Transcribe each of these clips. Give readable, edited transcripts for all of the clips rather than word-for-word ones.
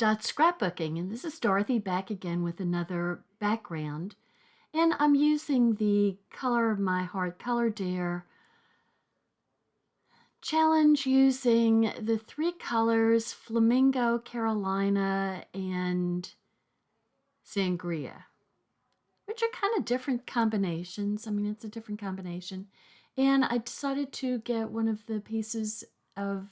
Scrapbooking, and this is Dorothy back again with another background, and I'm using the Color of My Heart Color Dare challenge using the three colors Flamingo, Carolina, and Sangria, which are kind of different combinations. I mean, it's a different combination. And I decided to get one of the pieces of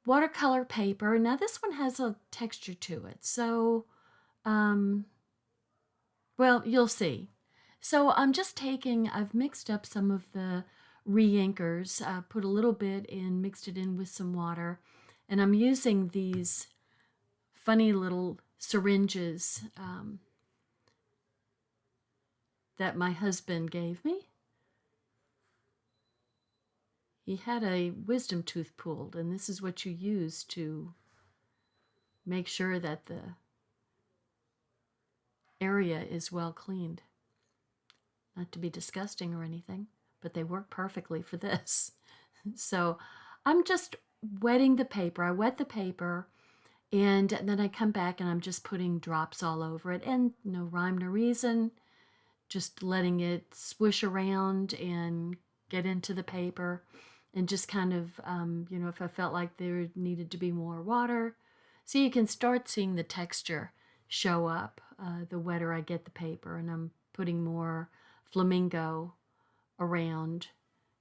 watercolor paper. Now this one has a texture to it, so well, you'll see. So I've mixed up some of the re-inkers, put a little bit in, mixed it in with some water, and I'm using these funny little syringes that my husband gave me. He had a wisdom tooth pulled, and this is what you use to make sure that the area is well cleaned. Not to be disgusting or anything, but they work perfectly for this. So I'm just wetting the paper. I wet the paper, and then I come back and I'm just putting drops all over it, and no rhyme, no reason, just letting it swish around and get into the paper. And just kind of, if I felt like there needed to be more water. So you can start seeing the texture show up the wetter I get the paper. And I'm putting more flamingo around.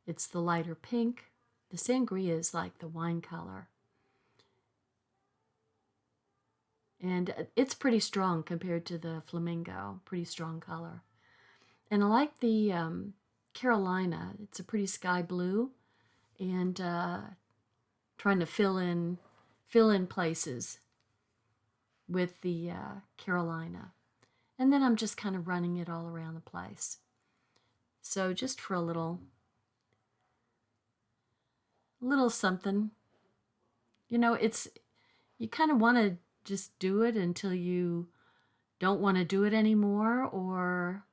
It's the lighter pink. The sangria is like the wine color. And it's pretty strong compared to the flamingo, pretty strong color. And I like the Carolina. It's a pretty sky blue. And trying to fill in places with the Carolina. And then I'm just kind of running it all around the place. So just for a little something. You kind of want to just do it until you don't want to do it anymore, or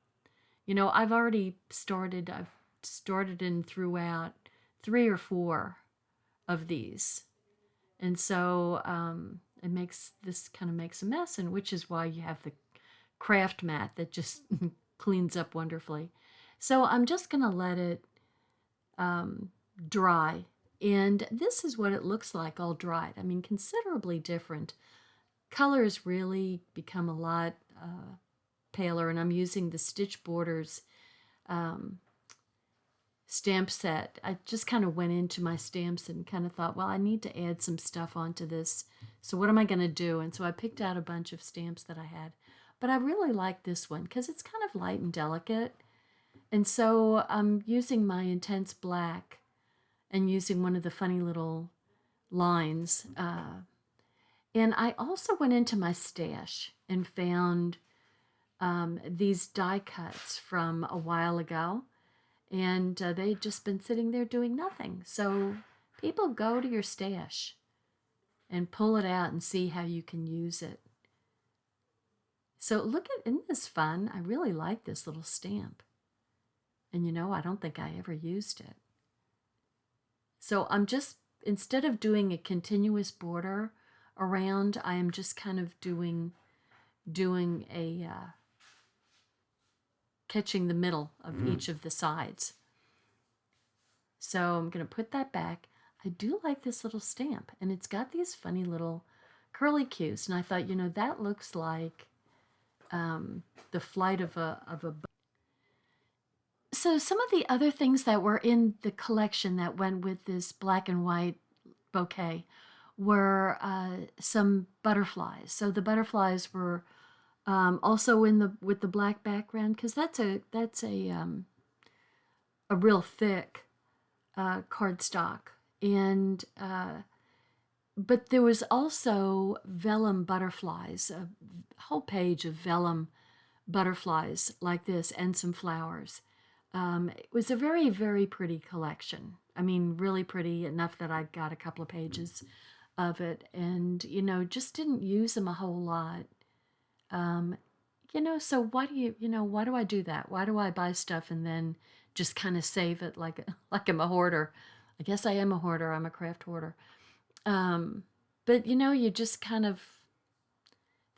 I've started and threw out 3 or 4 of these, and so this kind of makes a mess, and which is why you have the craft mat that just cleans up wonderfully. So I'm just gonna let it dry, and this is what it looks like all dried. I mean, considerably different. Colors really become a lot paler, and I'm using the Stitch Borders stamp set. I just kind of went into my stamps and kind of thought, well, I need to add some stuff onto this. So what am I going to do? And so I picked out a bunch of stamps that I had. But I really like this one because it's kind of light and delicate. And so I'm using my intense black and using one of the funny little lines. And I also went into my stash and found these die cuts from a while ago. And they'd just been sitting there doing nothing. So people go to your stash and pull it out and see how you can use it. So isn't this fun? I really like this little stamp. And I don't think I ever used it. So I'm just, instead of doing a continuous border around, I am just kind of doing a catching the middle of each of the sides. So I'm going to put that back. I do like this little stamp, and it's got these funny little curly cues, and I thought, that looks like the flight of a bird. So some of the other things that were in the collection that went with this black and white bouquet were some butterflies. So the butterflies were also with the black background, because that's a real thick cardstock, and but there was also vellum butterflies, a whole page of vellum butterflies like this, and some flowers. It was a very, very pretty collection. I mean, really pretty enough that I got a couple of pages of it, and just didn't use them a whole lot. So why do I do that? Why do I buy stuff and then just kind of save it like I'm a hoarder? I guess I am a hoarder. I'm a craft hoarder. But you just kind of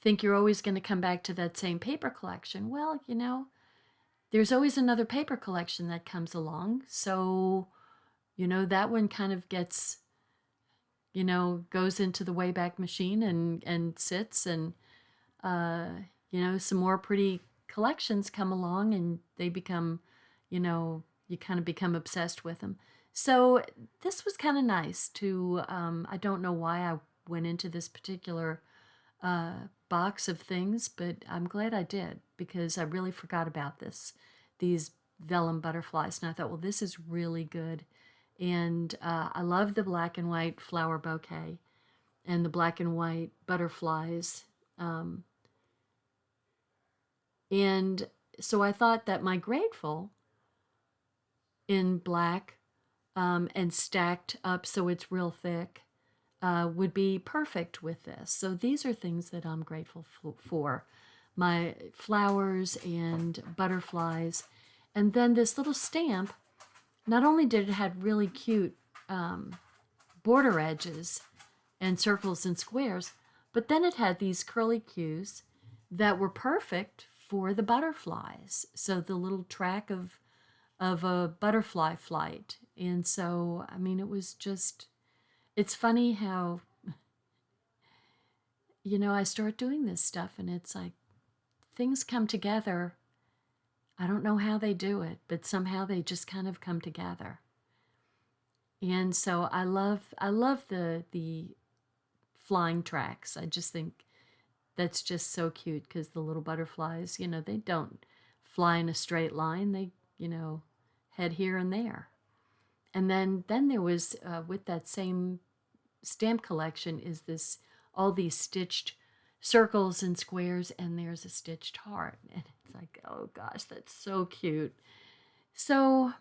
think you're always going to come back to that same paper collection. Well, you know, there's always another paper collection that comes along. So, you know, that one kind of gets, you know, goes into the Wayback Machine and sits, and, you know, some more pretty collections come along and they become, you know, you kind of become obsessed with them. So this was kind of nice to, I don't know why I went into this particular box of things, but I'm glad I did, because I really forgot about these vellum butterflies. And I thought, well, this is really good. And I love the black and white flower bouquet and the black and white butterflies. And so I thought that my grateful in black and stacked up so it's real thick would be perfect with this. So these are things that I'm grateful for. My flowers and butterflies. And then this little stamp, not only did it have really cute border edges and circles and squares, but then it had these curly cues that were perfect for the butterflies. So the little track of a butterfly flight. And so, I mean, it was just, it's funny how, you know, I start doing this stuff and it's like things come together. I don't know how they do it, but somehow they just kind of come together. And so I love the flying tracks. I just think that's just so cute, because the little butterflies, you know, they don't fly in a straight line. They, you know, head here and there. And then there was, with that same stamp collection, is this, all these stitched circles and squares, and there's a stitched heart. And it's like, oh gosh, that's so cute. So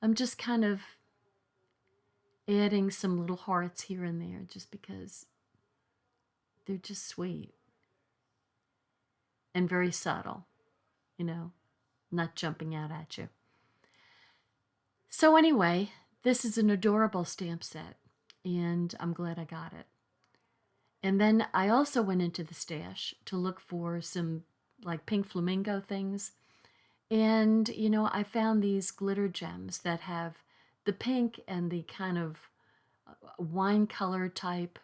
I'm just kind of adding some little hearts here and there just because they're just sweet and very subtle, you know, not jumping out at you. So anyway, this is an adorable stamp set, and I'm glad I got it. And then I also went into the stash to look for some like pink flamingo things. And, you know, I found these glitter gems that have the pink and the kind of wine color type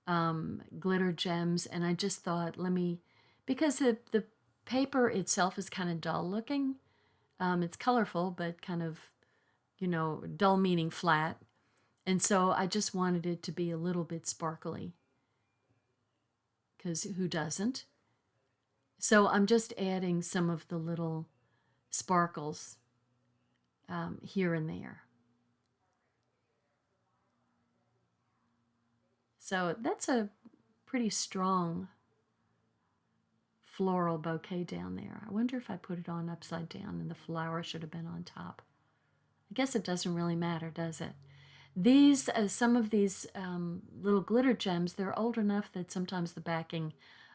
glitter gems. And I just thought, because the paper itself is kind of dull looking. It's colorful, but kind of, you know, dull meaning flat. And so I just wanted it to be a little bit sparkly, because who doesn't? So I'm just adding some of the little sparkles here and there. So that's a pretty strong floral bouquet down there. I wonder if I put it on upside down and the flower should have been on top. I guess it doesn't really matter, does it? These, some of these little glitter gems, they're old enough that sometimes the backing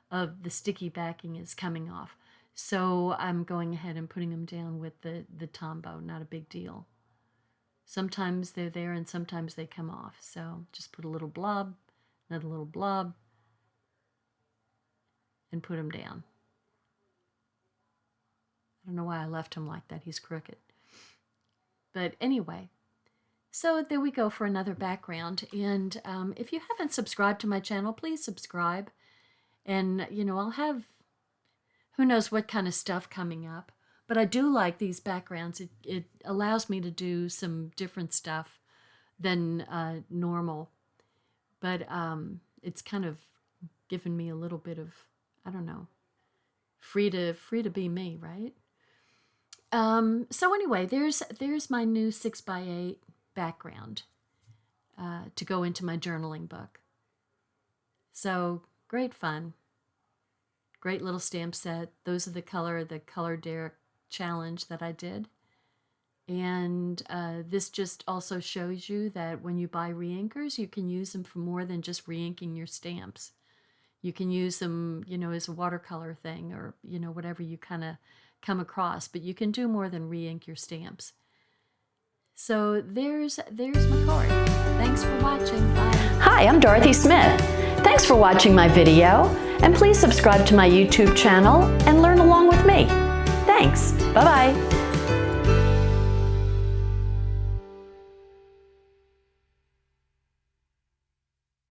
of the sticky backing is coming off. So I'm going ahead and putting them down with the Tombow, not a big deal. Sometimes they're there and sometimes they come off. So just put a little blob, another little blob, and put them down. I don't know why I left him like that. He's crooked. But anyway, so there we go for another background. And if you haven't subscribed to my channel, please subscribe. And, you know, I'll have who knows what kind of stuff coming up. But I do like these backgrounds. It allows me to do some different stuff than normal. But it's kind of given me a little bit of, I don't know, free to be me, right? So anyway, there's my new 6x8 background to go into my journaling book. So great fun. Great little stamp set. Those are the Color Dare challenge that I did. And this just also shows you that when you buy re-inkers, you can use them for more than just re-inking your stamps. You can use them, you know, as a watercolor thing, or, you know, whatever you kind of come across. But you can do more than re-ink your stamps. So there's my card. Thanks for watching. Bye. Hi, I'm Dorothy Smith. Thanks for watching my video. And please subscribe to my YouTube channel and learn along with me. Thanks. Bye-bye.